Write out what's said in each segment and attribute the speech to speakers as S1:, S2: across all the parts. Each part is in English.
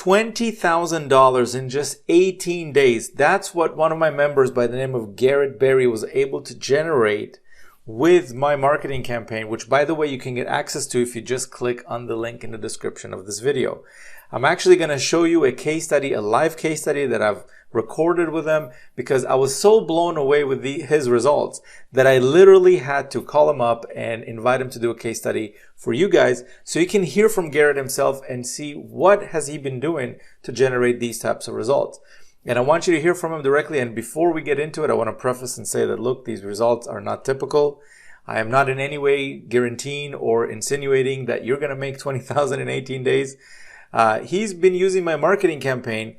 S1: $20,000 in just 18 days. That's what one of my members by the name of Garrett Berry was able to generate with my marketing campaign, which by the way, you can get access to if you just click on the link in the description of this video. I'm actually going to show you a case study, a live case study that I've recorded with him because I was so blown away with his results that I literally had to call him up and invite him to do a case study for you guys so you can hear from Garrett himself and see what has he been doing to generate these types of results. And I want you to hear from him directly. And before we get into it, I want to preface and say that, look, these results are not typical. I am not in any way guaranteeing or insinuating that you're going to make 20,000 in 18 days. He's been using my marketing campaign,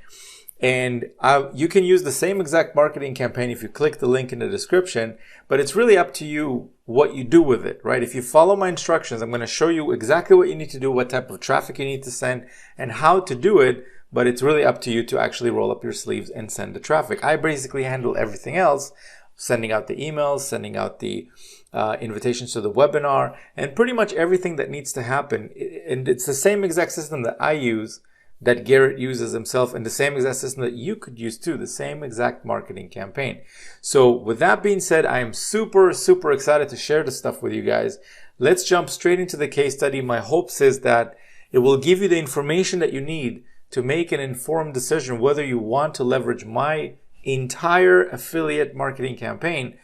S1: and you can use the same exact marketing campaign if you click the link in the description, but it's really up to you what you do with it, right? If you follow my instructions, I'm going to show you exactly what you need to do, what type of traffic you need to send, and how to do it. But it's really up to you to actually roll up your sleeves and send the traffic. I basically handle everything else, sending out the emails, sending out the invitations to the webinar, and pretty much everything that needs to happen. And it's the same exact system that I use, that Garrett uses himself, and the same exact system that you could use too, the same exact marketing campaign. So with that being said, I am super, super excited to share this stuff with you guys. Let's jump straight into the case study. My hopes is that it will give you the information that you need to make an informed decision whether you want to leverage my entire affiliate marketing campaign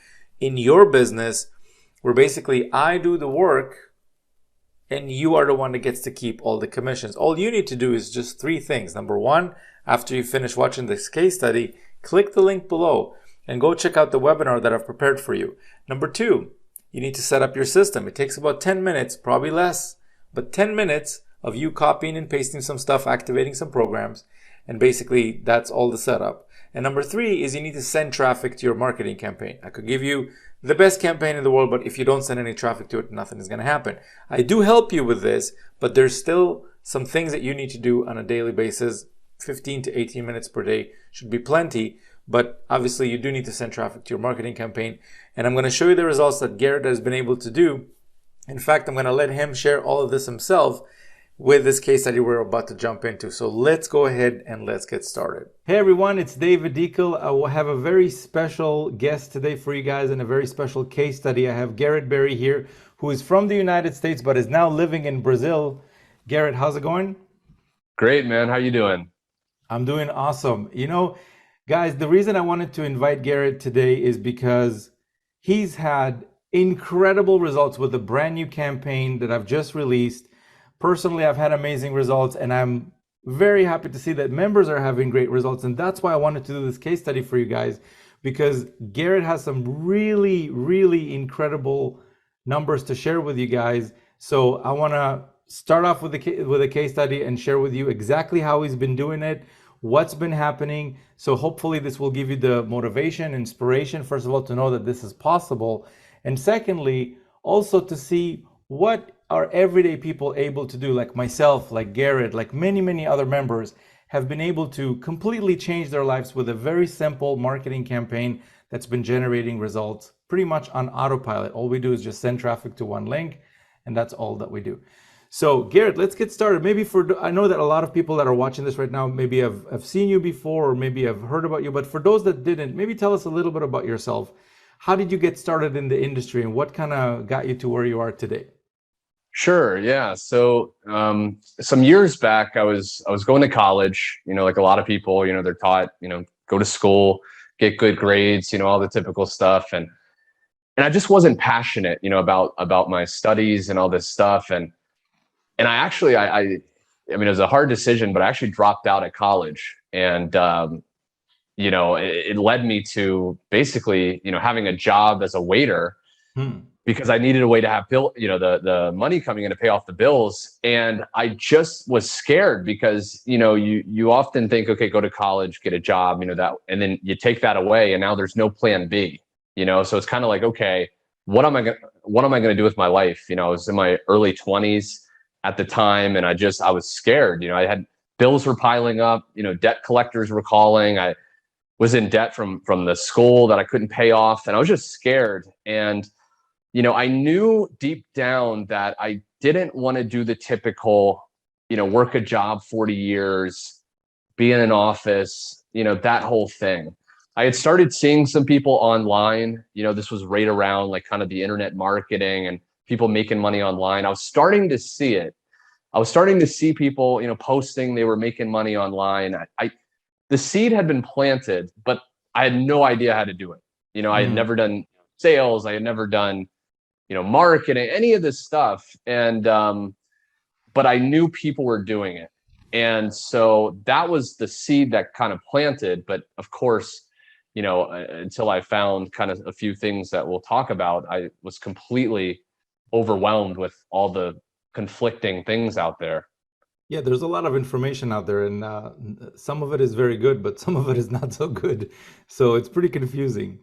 S1: in your business, where basically I do the work and you are the one that gets to keep all the commissions. All you need to do is just three things. Number one, after you finish watching this case study, click the link below and go check out the webinar that I've prepared for you. Number two, you need to set up your system. It takes about 10 minutes, probably less, but 10 minutes of you copying and pasting some stuff, activating some programs, and basically that's all the setup. And number three is you need to send traffic to your marketing campaign. I could give you the best campaign in the world, but if you don't send any traffic to it, nothing is going to happen. I do help you with this, but there's still some things that you need to do on a daily basis. 15 to 18 minutes per day should be plenty, but obviously you do need to send traffic to your marketing campaign. And I'm going to show you the results that Garrett has been able to do. In fact, I'm going to let him share all of this himself with this case study we're about to jump into. So let's go ahead and let's get started. Hey everyone, it's 𝐏𝐸𝐸. I will have a very special guest today for you guys and a very special case study. I have Garrett Berry here, who is from the United States, but is now living in Brazil. Garrett, how's it going?
S2: Great, man. How you doing?
S1: I'm doing awesome. You know, guys, the reason I wanted to invite Garrett today is because he's had incredible results with a brand new campaign that I've just released. Personally, I've had amazing results, and I'm very happy to see that members are having great results. And that's why I wanted to do this case study for you guys, because Garrett has some really, really incredible numbers to share with you guys. So I want to start off with a case study and share with you exactly how he's been doing it, what's been happening. So hopefully this will give you the motivation, inspiration, first of all, to know that this is possible. And secondly, also to see what are everyday people able to do, like myself, like Garrett, like many, many other members have been able to completely change their lives with a very simple marketing campaign that's been generating results pretty much on autopilot. All we do is just send traffic to one link, and that's all that we do. So Garrett, let's get started. Maybe I know that a lot of people that are watching this right now maybe have seen you before or maybe have heard about you, but for those that didn't, maybe tell us a little bit about yourself. How did you get started in the industry and what kind of got you to where you are today?
S2: Sure. Yeah. So some years back, I was going to college. You know, like a lot of people, you know, they're taught, you know, go to school, get good grades, you know, all the typical stuff, and I just wasn't passionate, you know, about my studies and all this stuff, and I actually I mean, it was a hard decision, but I actually dropped out of college, and you know, it led me to basically, you know, having a job as a waiter. Because I needed a way to have the money coming in to pay off the bills. And I just was scared because, you know, you often think, okay, go to college, get a job, you know, that, and then you take that away and now there's no plan B, you know? So it's kind of like, okay, what am I going to do with my life? You know, I was in my early 20s at the time, and I was scared. You know, I had bills were piling up, you know, debt collectors were calling. I was in debt from the school that I couldn't pay off, and I was just scared. And you know, I knew deep down that I didn't want to do the typical, you know, work a job 40 years, be in an office, that whole thing. I had started seeing some people online, this was right around like kind of the internet marketing and people making money online. I was starting to see it. I was starting to see people, posting they were making money online. The seed had been planted, but I had no idea how to do it. I had never done sales. I had never done, marketing, any of this stuff. And, but I knew people were doing it. And so that was the seed that kind of planted. But of course, until I found kind of a few things that we'll talk about, I was completely overwhelmed with all the conflicting things out there.
S1: Yeah, there's a lot of information out there, and some of it is very good, but some of it is not so good. So it's pretty confusing.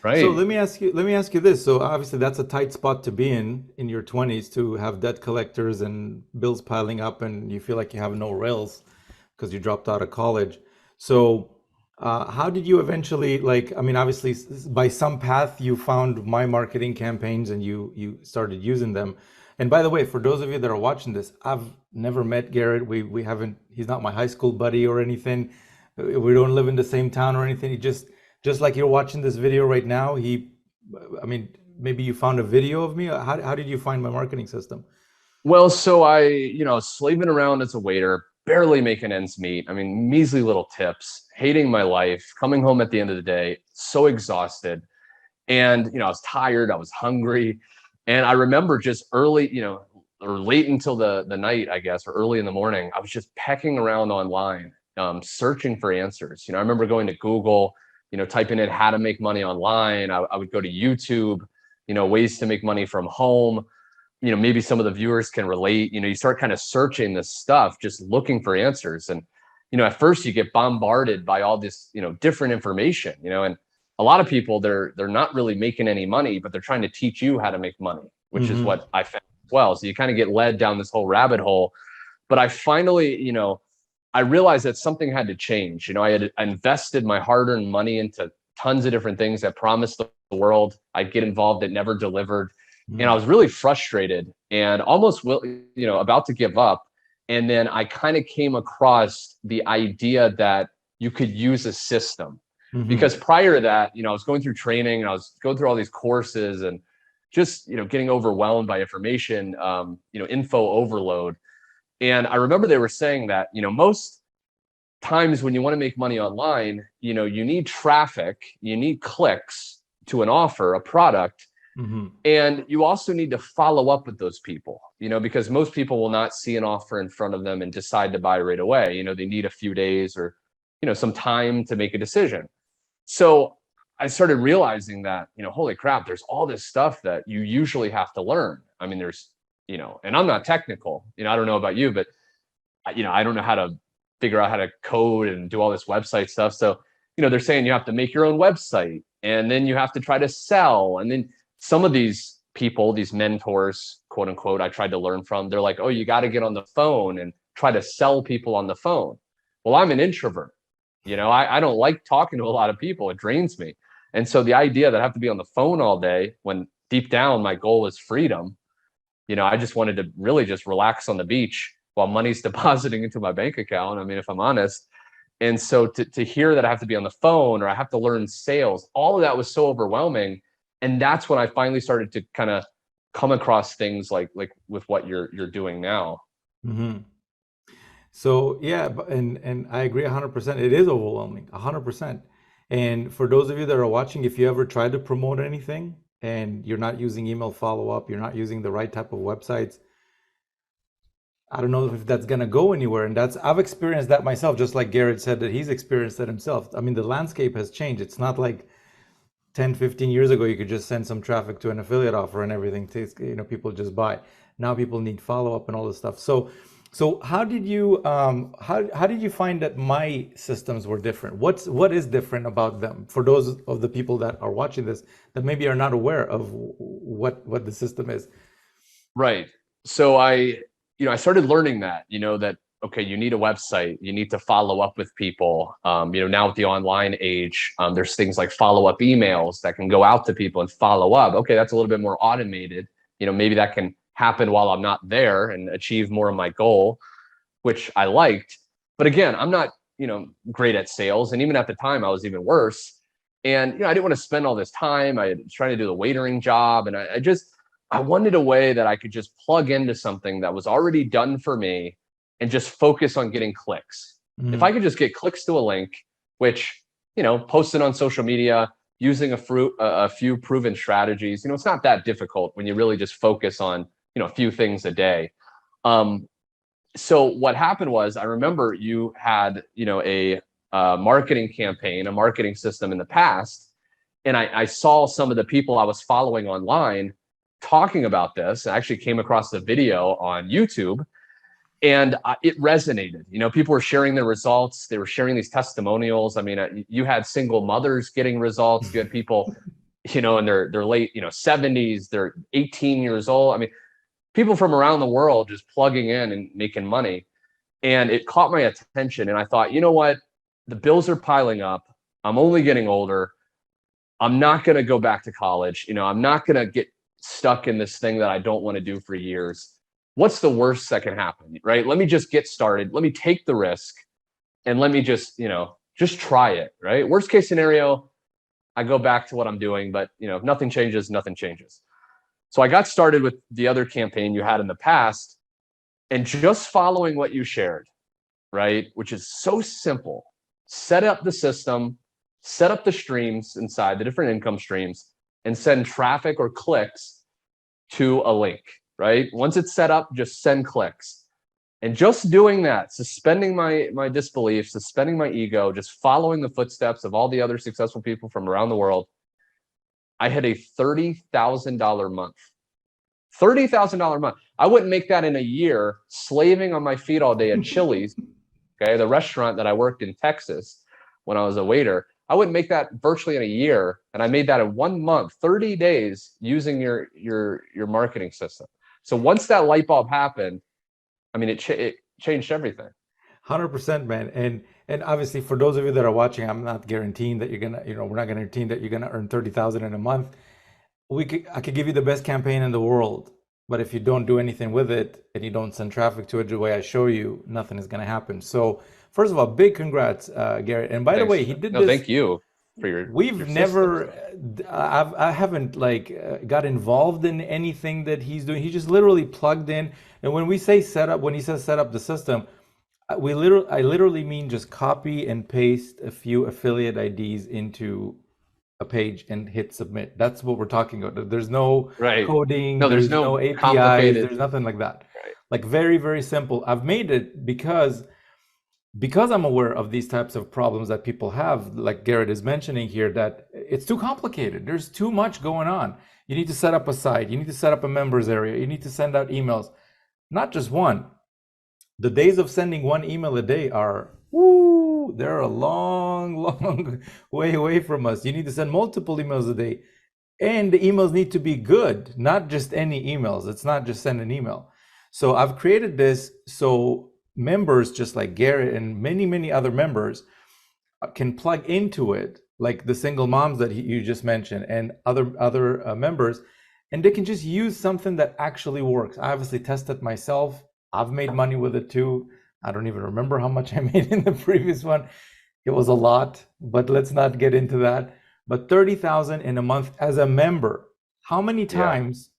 S1: So
S2: Right.
S1: let me ask you this. So obviously that's a tight spot to be in your 20s, to have debt collectors and bills piling up and you feel like you have no rails because you dropped out of college. So how did you eventually, like, I mean, obviously by some path you found my marketing campaigns and you started using them. And by the way, for those of you that are watching this, I've never met Garrett. We haven't, he's not my high school buddy or anything. We don't live in the same town or anything. He just like you're watching this video right now, I mean, maybe you found a video of me. How did you find my marketing system?
S2: Well, so I, slaving around as a waiter, barely making ends meet. I mean, measly little tips, hating my life, coming home at the end of the day, so exhausted. And, I was tired, I was hungry. And I remember just early, or late until the night, I guess, or early in the morning, I was just pecking around online, searching for answers. I remember going to Google, typing in how to make money online. I would go to YouTube, ways to make money from home. Maybe some of the viewers can relate. You start kind of searching this stuff, just looking for answers. And, at first you get bombarded by all this, different information, and a lot of people, they're not really making any money, but they're trying to teach you how to make money, which is what I found as well. So you kind of get led down this whole rabbit hole. But I finally, I realized that something had to change. I had invested my hard-earned money into tons of different things that promised the world I'd get involved that never delivered. And I was really frustrated and almost about to give up. And then I kind of came across the idea that you could use a system. Because prior to that, I was going through training and I was going through all these courses and just, getting overwhelmed by information, info overload. And I remember they were saying that, most times when you want to make money online, you need traffic, you need clicks to an offer, a product. And you also need to follow up with those people, because most people will not see an offer in front of them and decide to buy right away. They need a few days or, some time to make a decision. So I started realizing that, holy crap, there's all this stuff that you usually have to learn. I mean, there's, and I'm not technical, I don't know about you, but, I don't know how to figure out how to code and do all this website stuff. So, they're saying you have to make your own website and then you have to try to sell. And then some of these people, these mentors, quote unquote, I tried to learn from, they're like, oh, you got to get on the phone and try to sell people on the phone. Well, I'm an introvert. I don't like talking to a lot of people. It drains me. And so the idea that I have to be on the phone all day when deep down my goal is freedom, I just wanted to really just relax on the beach while money's depositing into my bank account. I mean, if I'm honest. And so to hear that I have to be on the phone or I have to learn sales, all of that was so overwhelming. And that's when I finally started to kind of come across things like with what you're doing now.
S1: So yeah, and I agree 100%. It is overwhelming, 100%. And for those of you that are watching, if you ever try to promote anything and you're not using email follow-up, you're not using the right type of websites, I don't know if that's gonna go anywhere. And I've experienced that myself, just like Garrett said that he's experienced that himself. I mean, the landscape has changed. It's not like 10, 15 years ago, you could just send some traffic to an affiliate offer and everything, people just buy. Now people need follow-up and all this stuff. So how did you find that my systems were different? What is different about them for those of the people that are watching this that maybe are not aware of what the system is?
S2: Right. So I started learning that, that, okay, you need a website, you need to follow up with people. Now with the online age, there's things like follow-up emails that can go out to people and follow up. Okay, that's a little bit more automated. Maybe that can happen while I'm not there and achieve more of my goal, which I liked. But again, I'm not, great at sales. And even at the time, I was even worse. And, I didn't want to spend all this time. I was trying to do the waitering job. And I wanted a way that I could just plug into something that was already done for me and just focus on getting clicks. If I could just get clicks to a link, which, posted on social media, using a few proven strategies, it's not that difficult when you really just focus on, a few things a day. So what happened was, I remember you had, a marketing campaign, a marketing system in the past. And I saw some of the people I was following online talking about this. I actually came across the video on YouTube, and it resonated. People were sharing their results. They were sharing these testimonials. I mean, you had single mothers getting results. You had people, in their late, 70s, they're 18 years old. I mean, people from around the world just plugging in and making money. And it caught my attention. And I thought, you know what? The bills are piling up. I'm only getting older. I'm not going to go back to college. I'm not going to get stuck in this thing that I don't want to do for years. What's the worst that can happen, right? Let me just get started. Let me take the risk, and let me just try it, right? Worst case scenario, I go back to what I'm doing, but if nothing changes, nothing changes. So I got started with the other campaign you had in the past, and just following what you shared, right? Which is so simple. Set up the system, set up the streams inside, the different income streams, and send traffic or clicks to a link, right? Once it's set up, just send clicks. And just doing that, suspending my disbelief, suspending my ego, just following the footsteps of all the other successful people from around the world, I had a $30,000 month. $30,000 month. I wouldn't make that in a year, slaving on my feet all day at Chili's, okay, the restaurant that I worked in Texas when I was a waiter. I wouldn't make that virtually in a year, and I made that in 1 month, 30 days, using your marketing system. So once that light bulb happened, I mean, it changed everything.
S1: 100%, man. And obviously, for those of you that are watching, I'm not guaranteeing that you're gonna, we're not guaranteeing that you're gonna earn 30,000 in a month. I could give you the best campaign in the world, but if you don't do anything with it and you don't send traffic to it the way I show you, nothing is gonna happen. So first of all, big congrats, Garrett. And by the way, he did this.
S2: Thank you for your.
S1: We've never, I haven't got involved in anything that he's doing. He just literally plugged in. And when we say set up, when he says set up the system, I literally mean just copy and paste a few affiliate IDs into a page and hit submit. That's what we're talking about. There's no coding.
S2: No, there's no
S1: APIs. There's nothing like that. Right. Like very, very simple. I've made it because I'm aware of these types of problems that people have, like Garrett is mentioning here, that it's too complicated. There's too much going on. You need to set up a site. You need to set up a members area. You need to send out emails. Not just one. The days of sending one email a day are, they're a long, long way away from us. You need to send multiple emails a day. And the emails need to be good, not just any emails. It's not just send an email. So I've created this so members just like Garrett and many, many other members can plug into it, like the single moms that you just mentioned and other members, and they can just use something that actually works. I obviously tested myself. I've made money with it too. I don't even remember how much I made in the previous one. It was a lot, but let's not get into that. But 30,000 in a month as a member. How many times,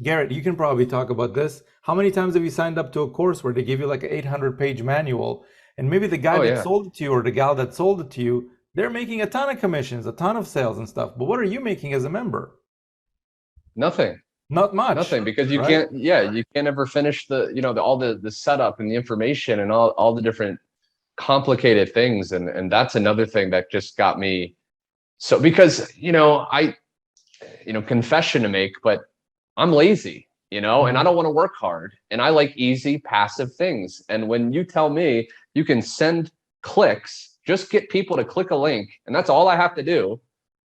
S1: Garrett, you can probably talk about this. How many times have you signed up to a course where they give you like an 800-page manual, and maybe the guy that sold it to you or the gal that sold it to you, they're making a ton of commissions, a ton of sales and stuff. But what are you making as a member?
S2: Nothing.
S1: Not much.
S2: Nothing, because you can't. Yeah, you can't ever finish all the setup and the information and all the different complicated things, and that's another thing that just got me. So because confession to make, but I'm lazy, and I don't want to work hard, and I like easy passive things. And when you tell me you can send clicks, just get people to click a link, and that's all I have to do,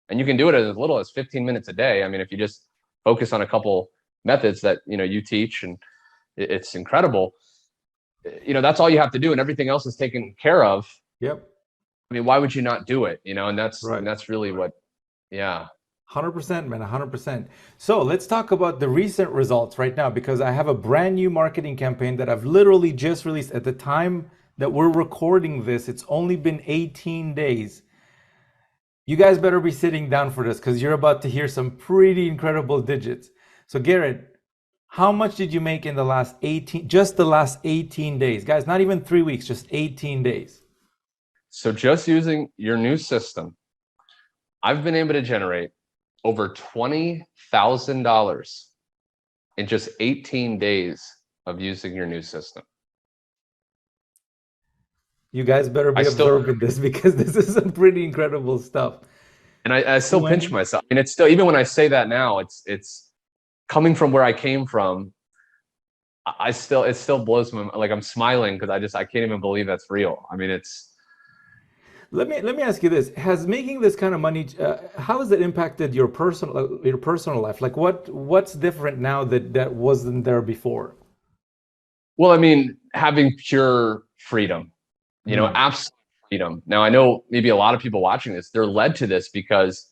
S2: and you can do it as little as 15 minutes a day. I mean, if you just focus on a couple methods that you teach, and it's incredible. That's all you have to do, and everything else is taken care of.
S1: Yep.
S2: I mean, why would you not do it? And that's really what. Yeah.
S1: 100%, man, 100%. So let's talk about the recent results right now, because I have a brand new marketing campaign that I've literally just released at the time that we're recording this, it's only been 18 days. You guys better be sitting down for this because you're about to hear some pretty incredible digits. So Garrett, how much did you make in the last 18, just the last 18 days? Guys, not even 3 weeks, just 18 days.
S2: So just using your new system, I've been able to generate over $20,000 in just 18 days of using your new system.
S1: You guys better be observing this because this is some pretty incredible stuff.
S2: And I still pinch myself. And it's still, even when I say that now, it's coming from where I came from. It still blows me. Like I'm smiling because I can't even believe that's real. I mean, it's.
S1: Let me ask you this: has making this kind of money, how has it impacted your personal life? Like what's different now that wasn't there before?
S2: Well, I mean, having pure freedom, absolute freedom. Now, I know maybe a lot of people watching this, they're led to this because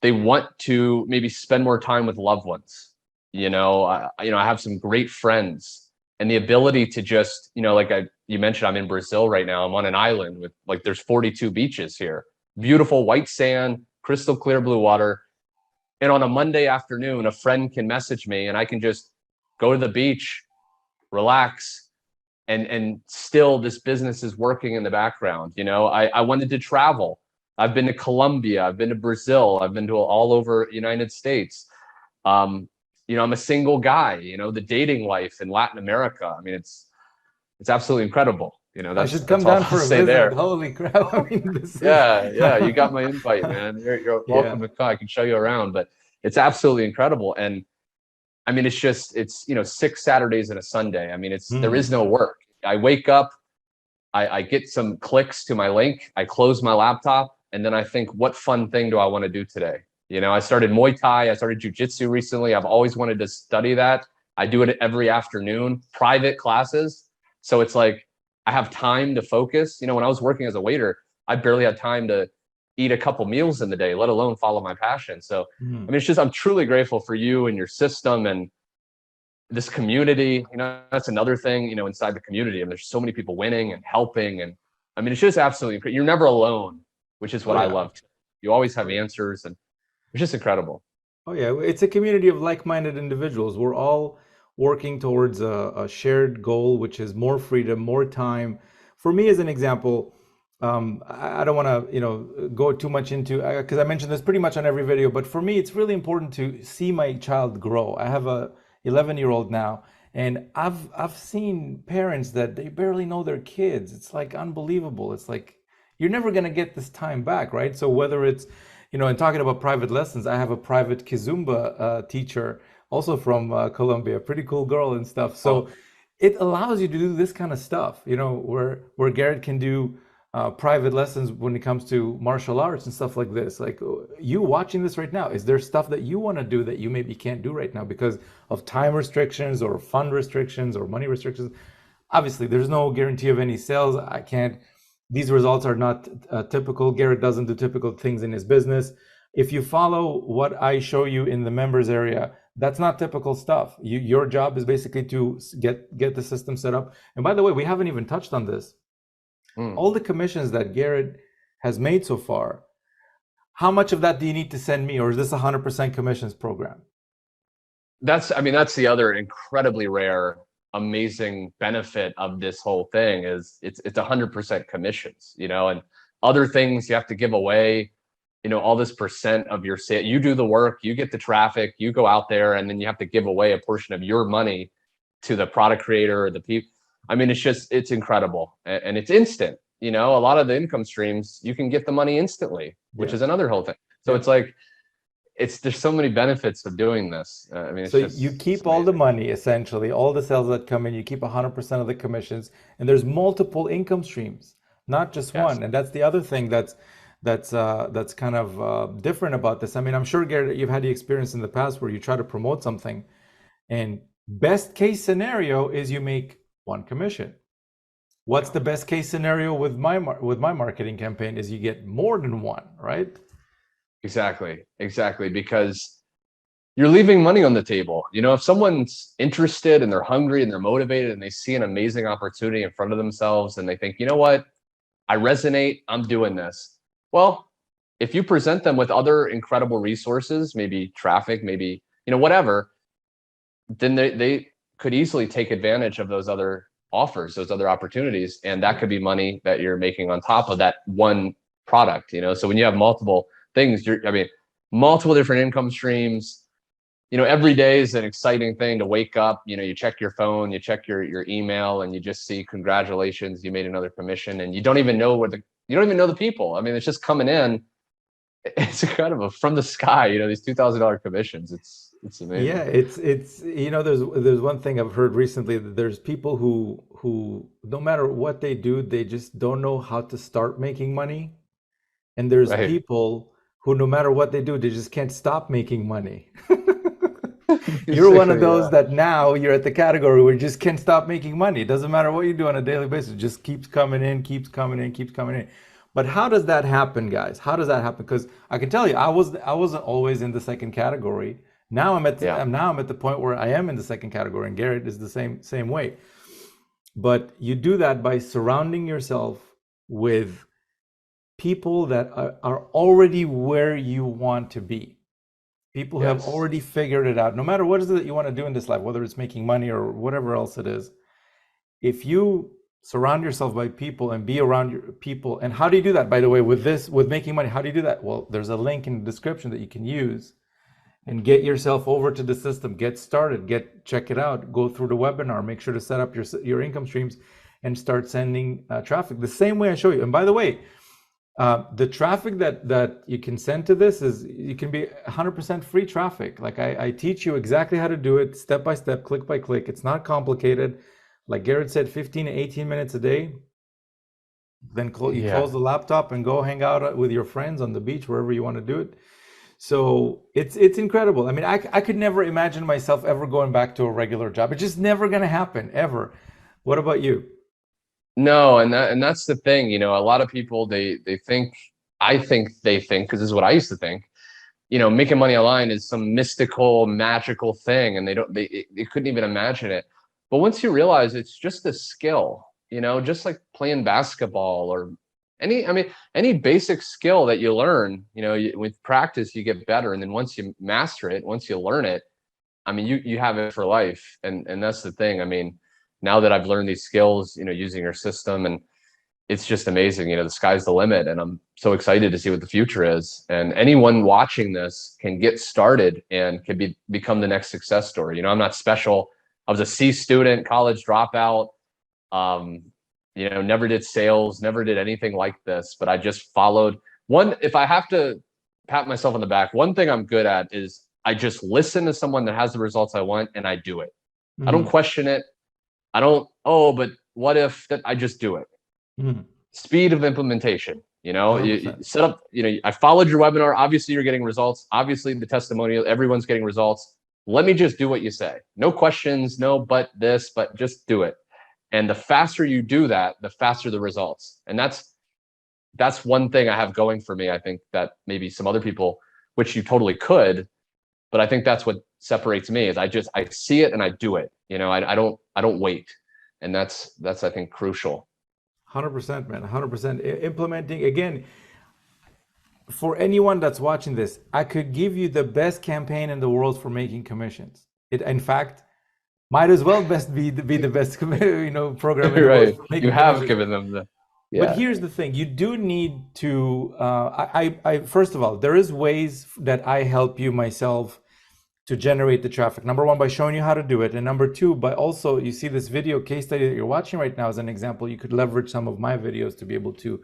S2: they want to maybe spend more time with loved ones. I have some great friends, and the ability to just, like you mentioned, I'm in Brazil right now. I'm on an island with there's 42 beaches here, beautiful white sand, crystal clear blue water. And on a Monday afternoon, a friend can message me and I can just go to the beach, relax, and still this business is working in the background. I wanted to travel. I've been to Colombia, I've been to Brazil, I've been to all over United States. I'm a single guy. The dating life in Latin America, I mean, it's absolutely incredible.
S1: I should come down for a visit. There. Holy crap! I mean,
S2: yeah. You got my invite, man. You're welcome to come. I can show you around, but it's absolutely incredible. And I mean, it's 6 Saturdays and a Sunday. I mean, there is no work. I wake up, I get some clicks to my link, I close my laptop, and then I think, what fun thing do I want to do today? I started Muay Thai, I started Jiu-Jitsu recently. I've always wanted to study that. I do it every afternoon, private classes. So it's like I have time to focus. When I was working as a waiter, I barely had time to eat a couple meals in the day, let alone follow my passion. So, I mean, I'm truly grateful for you and your system and this community. That's another thing, inside the community. And there's so many people winning and helping. And I mean, it's just absolutely incredible. You're never alone, which is what I love. You always have answers, and it's just incredible.
S1: Oh yeah, it's a community of like-minded individuals. We're all working towards a shared goal, which is more freedom, more time. For me, as an example, I don't want to go too much into, because I mentioned this pretty much on every video, but for me, it's really important to see my child grow. I have a 11-year-old now, and I've seen parents that they barely know their kids. It's like unbelievable. It's like you're never gonna get this time back, right? So whether it's and talking about private lessons, I have a private 𝐏𝐨𝐻𝐿𝐵 teacher, also from Colombia, pretty cool girl and stuff. So it allows you to do this kind of stuff, where Garrett can do private lessons when it comes to martial arts and stuff like this. Like you watching this right now, is there stuff that you want to do that you maybe can't do right now because of time restrictions or fund restrictions or money restrictions? Obviously, there's no guarantee of any sales. These results are not typical. Garrett doesn't do typical things in his business. If you follow what I show you in the members area, that's not typical stuff. Your job is basically to get the system set up. And by the way, we haven't even touched on this. All the commissions that Garrett has made so far, how much of that do you need to send me, or is this 100% commissions program?
S2: That's the other incredibly rare, amazing benefit of this whole thing is it's 100% commissions, and other things you have to give away, all this percent of your sale. You do the work, you get the traffic, you go out there, and then you have to give away a portion of your money to the product creator or the people. I mean, it's incredible, and it's instant. A lot of the income streams, you can get the money instantly, which is another whole thing. So it's like, there's so many benefits of doing this. I mean,
S1: you keep all the money, essentially, all the sales that come in, you keep 100% of the commissions, and there's multiple income streams, not just one. And that's the other thing that's kind of different about this. I mean, I'm sure, Garrett, you've had the experience in the past where you try to promote something, and best case scenario is you make one commission. What's the best case scenario with my marketing campaign is you get more than one, right?
S2: Exactly. Because you're leaving money on the table. You know, if someone's interested and they're hungry and they're motivated and they see an amazing opportunity in front of themselves and they think, you know what, I resonate, I'm doing this. Well, if you present them with other incredible resources, maybe traffic, maybe, you know, whatever, then they could easily take advantage of those other offers, those other opportunities. And that could be money that you're making on top of that one product, you know? So when you have multiple things, I mean, multiple different income streams, you know, every day is an exciting thing to wake up, you know, you check your phone, you check your email, and you just see, congratulations, you made another commission, and you don't even know you don't even know the people. I mean, it's just coming in. It's kind of a from the sky, you know, these $2,000 commissions. It's
S1: Yeah,
S2: amazing.
S1: it's you know, there's one thing I've heard recently that there's people who no matter what they do, they just don't know how to start making money. And there's
S2: Right.
S1: people who no matter what they do, they just can't stop making money. You're one of
S2: Basically,
S1: those
S2: yeah.
S1: that now you're at the category where you just can't stop making money. It doesn't matter what you do on a daily basis, it just keeps coming in, keeps coming in, keeps coming in. But how does that happen, guys? How does that happen? Because I can tell you, I wasn't always in the second category.
S2: Yeah.
S1: Now I'm at the point where I am in the second category, and Garrett is the same way. But you do that by surrounding yourself with people that are already where you want to be. People who have
S2: Yes.
S1: already figured it out. No matter what is it that you want to do in this life, whether it's making money or whatever else it is, if you surround yourself by people and be around your people, and how do you do that, by the way, with making money? How do you do that? Well, there's a link in the description that you can use and get yourself over to the system, get started, check it out, go through the webinar, make sure to set up your income streams and start sending traffic the same way I show you. And by the way, the traffic that you can send to this is, you can be 100% free traffic. Like I teach you exactly how to do it, step by step, click by click. It's not complicated. Like Garrett said, 15 to 18 minutes a day. Then you close
S2: Yeah.
S1: the laptop and go hang out with your friends on the beach, wherever you want to do it. So it's incredible. I mean, I could never imagine myself ever going back to a regular job. It's just never gonna happen, ever. What about you?
S2: No, and that's the thing, you know, a lot of people they think I think they think because this is what I used to think, you know, making money online is some mystical, magical thing, and they couldn't even imagine it. But once you realize it's just a skill, you know, just like playing basketball or I mean, any basic skill that you learn, you know, with practice you get better, and then once you master it, once you learn it, I mean, you have it for life, and that's the thing. I mean, now that I've learned these skills, you know, using your system, and it's just amazing. You know, the sky's the limit, and I'm so excited to see what the future is. And anyone watching this can get started and can become the next success story. You know, I'm not special. I was a C student, college dropout. Um, you know, never did sales, never did anything like this, but I just followed one. If I have to pat myself on the back, one thing I'm good at is I just listen to someone that has the results I want and I do it. I don't
S1: Mm-hmm.
S2: question it. I don't, oh, but what if that? I just do it.
S1: Mm-hmm.
S2: Speed of implementation. You know, you
S1: 100%.
S2: set up, you know, I followed your webinar. Obviously, you're getting results. Obviously, the testimonial, everyone's getting results. Let me just do what you say. No questions, no, but this, but just do it. And the faster you do that, the faster the results. And that's one thing I have going for me. I think that maybe some other people, which you totally could, but I think that's what separates me is I see it and I do it. You know, I don't wait. And that's I think crucial.
S1: 100%, man. 100%. Implementing, again, for anyone that's watching this, I could give you the best campaign in the world for making commissions. It, in fact, might as well best be the best program in the world
S2: Right.
S1: for
S2: You
S1: making
S2: have
S1: commissions.
S2: given them the
S1: But
S2: yeah.
S1: here's the thing: you do need to. First of all, there is ways that I help you myself to generate the traffic. Number one, by showing you how to do it, and number two, by also, you see this video case study that you're watching right now as an example. You could leverage some of my videos to be able to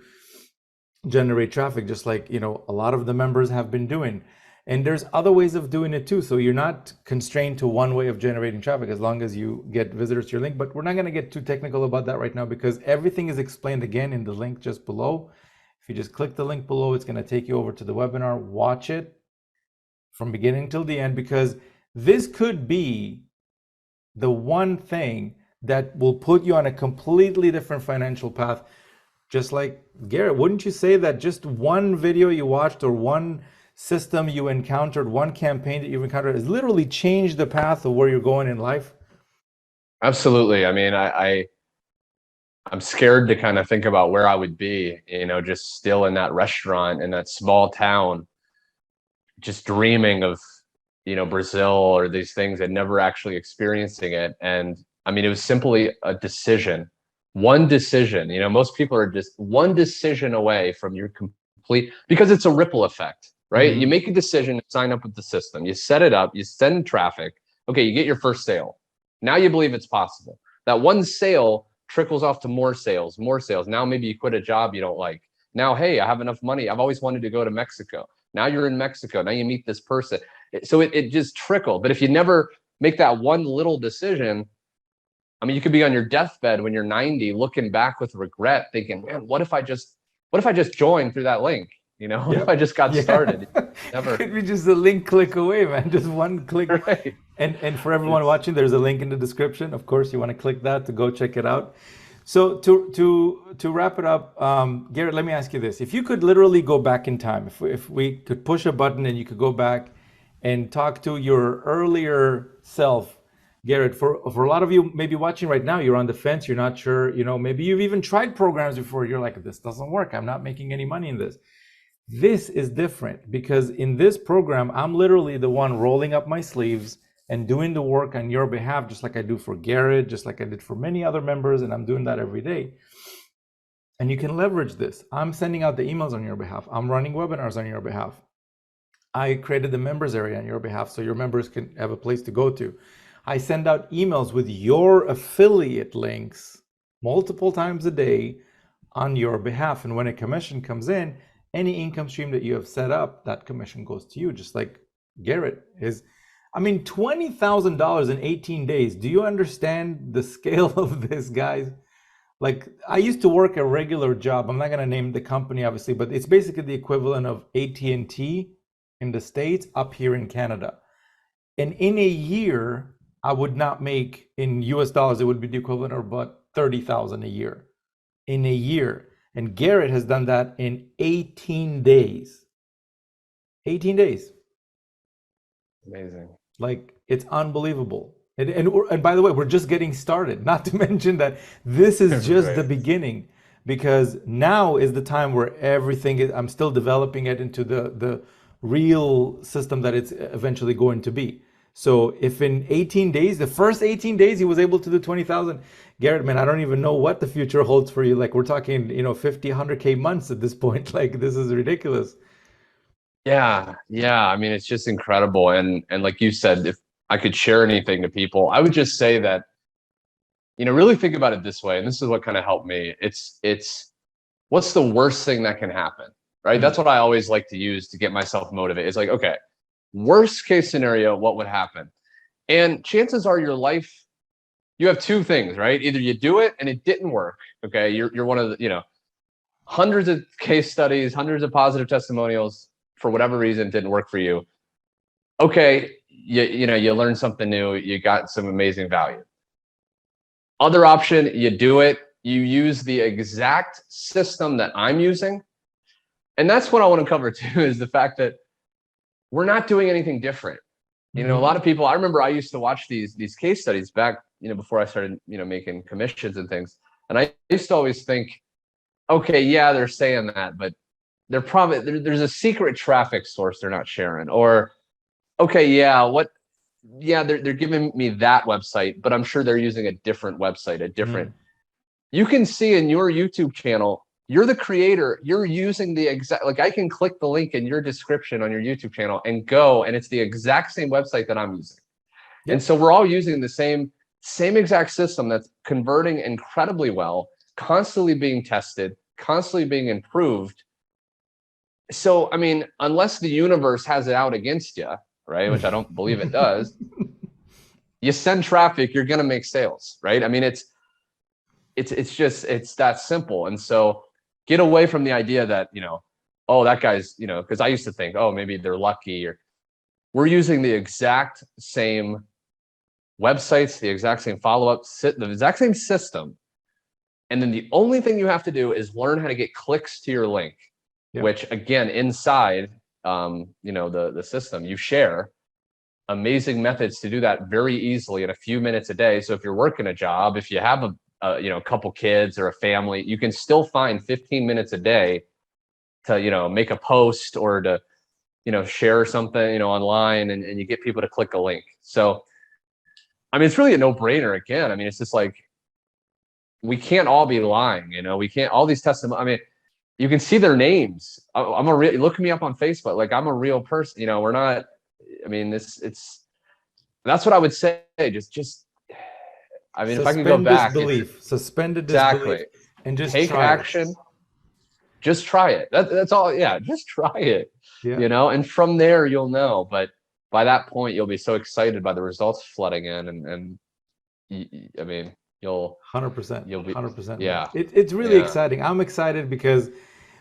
S1: generate traffic, just like a lot of the members have been doing. And there's other ways of doing it too. So you're not constrained to one way of generating traffic as long as you get visitors to your link. But we're not going to get too technical about that right now because everything is explained again in the link just below. If you just click the link below, it's going to take you over to the webinar. Watch it from beginning till the end, because this could be the one thing that will put you on a completely different financial path. Just like Garrett, wouldn't you say that just one video you watched or one system you encountered, one campaign that you've encountered has literally changed the path of where you're going in life?
S2: Absolutely. I mean, I'm scared to kind of think about where I would be, just still in that restaurant in that small town, just dreaming of, Brazil or these things and never actually experiencing it. And I mean, it was simply a decision, one decision. Most people are just one decision away from your complete, because it's a ripple effect, right?
S1: Mm-hmm.
S2: You make a decision to sign up with the system, you set it up, you send traffic. Okay, you get your first sale. Now you believe it's possible. That one sale trickles off to more sales, more sales. Now maybe you quit a job you don't like. Now, hey, I have enough money. I've always wanted to go to Mexico. Now you're in Mexico. Now you meet this person. So it just trickled. But if you never make that one little decision, I mean, you could be on your deathbed when you're 90, looking back with regret, thinking, man, what if I just joined through that link? What if I just got started? Never.
S1: Could be just a link click away, man. Just one click.
S2: Right.
S1: And for everyone watching, there's a link in the description. Of course, you want to click that to go check it out. So to wrap it up, Garrett, let me ask you this: if you could literally go back in time, if we could push a button and you could go back and talk to your earlier self, Garrett, for a lot of you maybe watching right now, you're on the fence, you're not sure, maybe you've even tried programs before, you're like, this doesn't work, I'm not making any money in this. This is different because in this program, I'm literally the one rolling up my sleeves and doing the work on your behalf, just like I do for Garrett, just like I did for many other members, and I'm doing that every day. And you can leverage this. I'm sending out the emails on your behalf. I'm running webinars on your behalf. I created the members area on your behalf so your members can have a place to go to. I send out emails with your affiliate links multiple times a day on your behalf. And when a commission comes in, any income stream that you have set up, that commission goes to you, just like Garrett is. I mean, $20,000 in 18 days. Do you understand the scale of this, guys? Like, I used to work a regular job. I'm not going to name the company, obviously, but it's basically the equivalent of AT&T in the States up here in Canada. And in a year, I would not make, in US dollars, it would be the equivalent of about 30,000 a year. In a year. And Garrett has done that in 18 days. 18 days.
S2: Amazing.
S1: Like, it's unbelievable. And by the way, we're just getting started. Not to mention that this is just the beginning, because now is the time where everything is, I'm still developing it into the real system that it's eventually going to be. So if in 18 days, the first 18 days, he was able to do 20,000, Garrett, man, I don't even know what the future holds for you. Like, we're talking, 50, 100K months at this point. Like, this is ridiculous.
S2: Yeah. I mean, it's just incredible. And like you said, if I could share anything to people, I would just say that, really think about it this way. And this is what kind of helped me. It's what's the worst thing that can happen, right? That's what I always like to use to get myself motivated. It's like, okay, worst case scenario, what would happen? And chances are your life, you have two things, right? Either you do it and it didn't work. Okay. You're one of the, hundreds of case studies, hundreds of positive testimonials, for whatever reason, didn't work for you. Okay. You learned something new. You got some amazing value. Other option, you do it. You use the exact system that I'm using. And that's what I want to cover too, is the fact that we're not doing anything different. A lot of people, I remember I used to watch these case studies back, before I started, making commissions and things. And I used to always think, okay, yeah, they're saying that, but they're probably, there's a secret traffic source they're not sharing. Or, okay, they're giving me that website, but I'm sure they're using a different website, You can see in your YouTube channel, you're the creator, you're using the exact, like I can click the link in your description on your YouTube channel and go, and it's the exact same website that I'm using. Yep. And so we're all using the same exact system that's converting incredibly well, constantly being tested, constantly being improved. So, I mean, unless the universe has it out against you, right? Which I don't believe it does. You send traffic, you're going to make sales, right? I mean, it's that simple. And so get away from the idea that, oh, that guy's, because I used to think, oh, maybe they're lucky, or we're using the exact same websites, the exact same follow-up, the exact same system. And then the only thing you have to do is learn how to get clicks to your link, which again, inside the system. You share amazing methods to do that very easily in a few minutes a day. So if you're working a job, if you have a couple kids or a family, you can still find 15 minutes a day to make a post or to share something online, and you get people to click a link. So I mean, it's really a no-brainer. Again, I mean, it's just like, we can't all be lying, we can't, all these testimonies. I mean, you can see their names. I'm a real, look me up on Facebook, like I'm a real person. We're not, I mean, that's what I would say. Just I mean, if I can go back,
S1: suspended disbelief, and just
S2: take action. Just try it. That's all. Yeah, just try it.
S1: Yeah.
S2: And from there you'll know. But by that point, you'll be so excited by the results flooding in, and I mean, you'll
S1: 100%.
S2: You'll be
S1: 100%.
S2: Yeah.
S1: It's really exciting. I'm excited because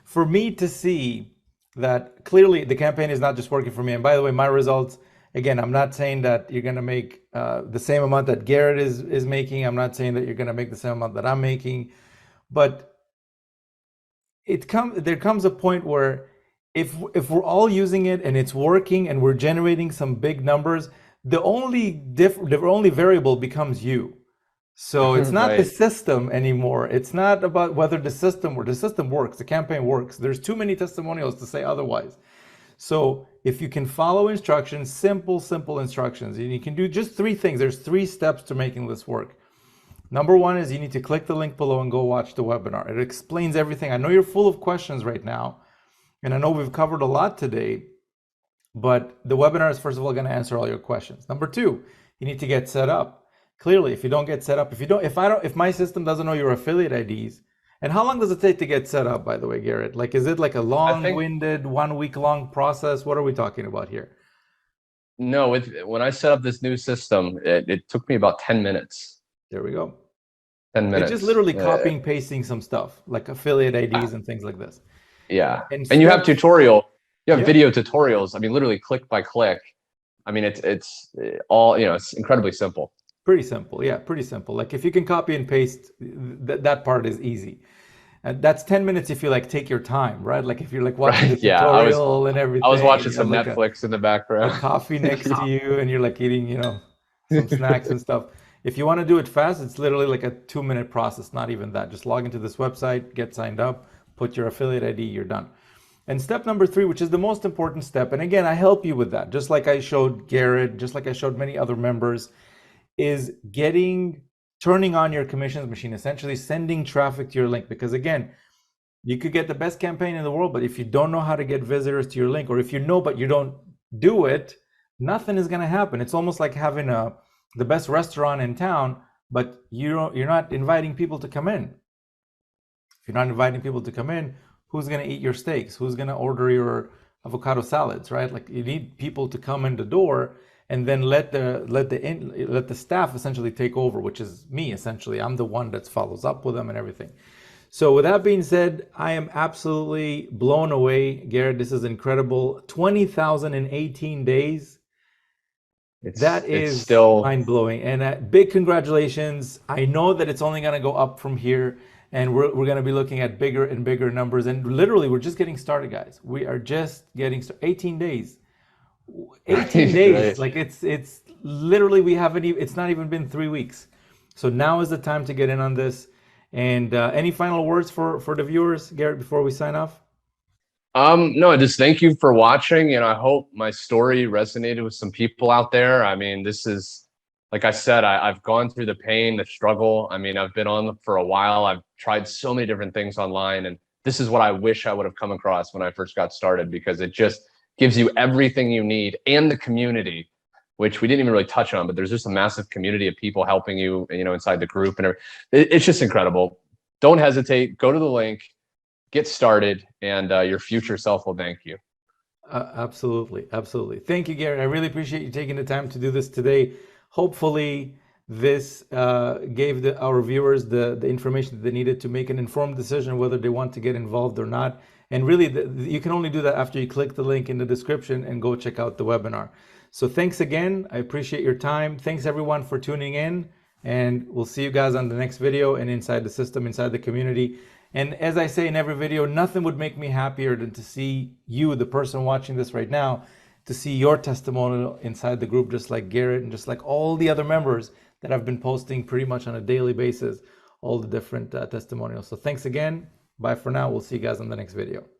S1: for me to see that clearly the campaign is not just working for me. And by the way, my results, again, I'm not saying that you're going to make the same amount that Garrett is making. I'm not saying that you're going to make the same amount that I'm making, but there comes a point where if we're all using it and it's working and we're generating some big numbers, the only variable becomes you. So it's not the system anymore. It's not about whether the system works, the campaign works. There's too many testimonials to say otherwise. So if you can follow instructions, simple instructions, and you can do just 3 things. There's 3 steps to making this work. Number 1 is you need to click the link below and go watch the webinar. It explains everything. I know you're full of questions right now, and I know we've covered a lot today, but the webinar is first of all going to answer all your questions. Number 2, you need to get set up. Clearly, if you don't get set up, if my system doesn't know your affiliate IDs, and how long does it take to get set up, by the way, Garrett? Like, is it like a long-winded 1 week long process? What are we talking about here?
S2: No, when I set up this new system, it took me about 10 minutes.
S1: There we go.
S2: 10 minutes.
S1: It's just literally copying, pasting some stuff, like affiliate IDs and things like this.
S2: Yeah. And you have video tutorials. I mean, literally click by click. I mean, it's all, it's incredibly simple.
S1: Pretty simple. Yeah, pretty simple. Like if you can copy and paste, that part is easy. That's 10 minutes if you like take your time, right? Like if you're like watching the tutorial and everything.
S2: I was watching some Netflix in the background.
S1: A coffee next to you, and you're like eating, some snacks and stuff. If you want to do it fast, it's literally like a 2-minute process, not even that. Just log into this website, get signed up, put your affiliate ID, you're done. And step number 3, which is the most important step, and again, I help you with that, just like I showed Garrett, just like I showed many other members, is turning on your commissions machine, essentially sending traffic to your link. Because again, you could get the best campaign in the world, but if you don't know how to get visitors to your link, or if you know but you don't do it, nothing is going to happen. It's almost like having the best restaurant in town, but you're not inviting people to come in. If you're not inviting people to come in, who's going to eat your steaks? Who's going to order your avocado salads, right? Like you need people to come in the door, and then let the staff essentially take over, which is me essentially. I'm the one that follows up with them and everything. So with that being said, I am absolutely blown away, Garrett. This is incredible. 20,000 in 18 days. That is still mind-blowing. And big congratulations. I know that it's only going to go up from here, and we're going to be looking at bigger and bigger numbers. And literally, we're just getting started, guys. We are just getting started. 18 days. 18 days. Like it's literally, it's not even been 3 weeks. So now is the time to get in on this. And any final words for the viewers, Garrett, before we sign off?
S2: No, just thank you for watching. I hope my story resonated with some people out there. I mean, this is, like I said, I've gone through the pain, the struggle. I mean, I've been on for a while. I've tried so many different things online, and this is what I wish I would have come across when I first got started, because it just gives you everything you need, and the community, which we didn't even really touch on, but there's just a massive community of people helping you, inside the group, and it's just incredible. Don't hesitate. Go to the link, get started, and your future self will thank you.
S1: Absolutely. Thank you, Garrett. I really appreciate you taking the time to do this today. Hopefully, this gave our viewers the information that they needed to make an informed decision whether they want to get involved or not. And really, you can only do that after you click the link in the description and go check out the webinar. So thanks again. I appreciate your time. Thanks everyone for tuning in, and we'll see you guys on the next video and inside the system, inside the community. And as I say in every video, nothing would make me happier than to see you, the person watching this right now, to see your testimonial inside the group, just like Garrett and just like all the other members that I've been posting pretty much on a daily basis, all the different testimonials. So thanks again. Bye for now. We'll see you guys on the next video.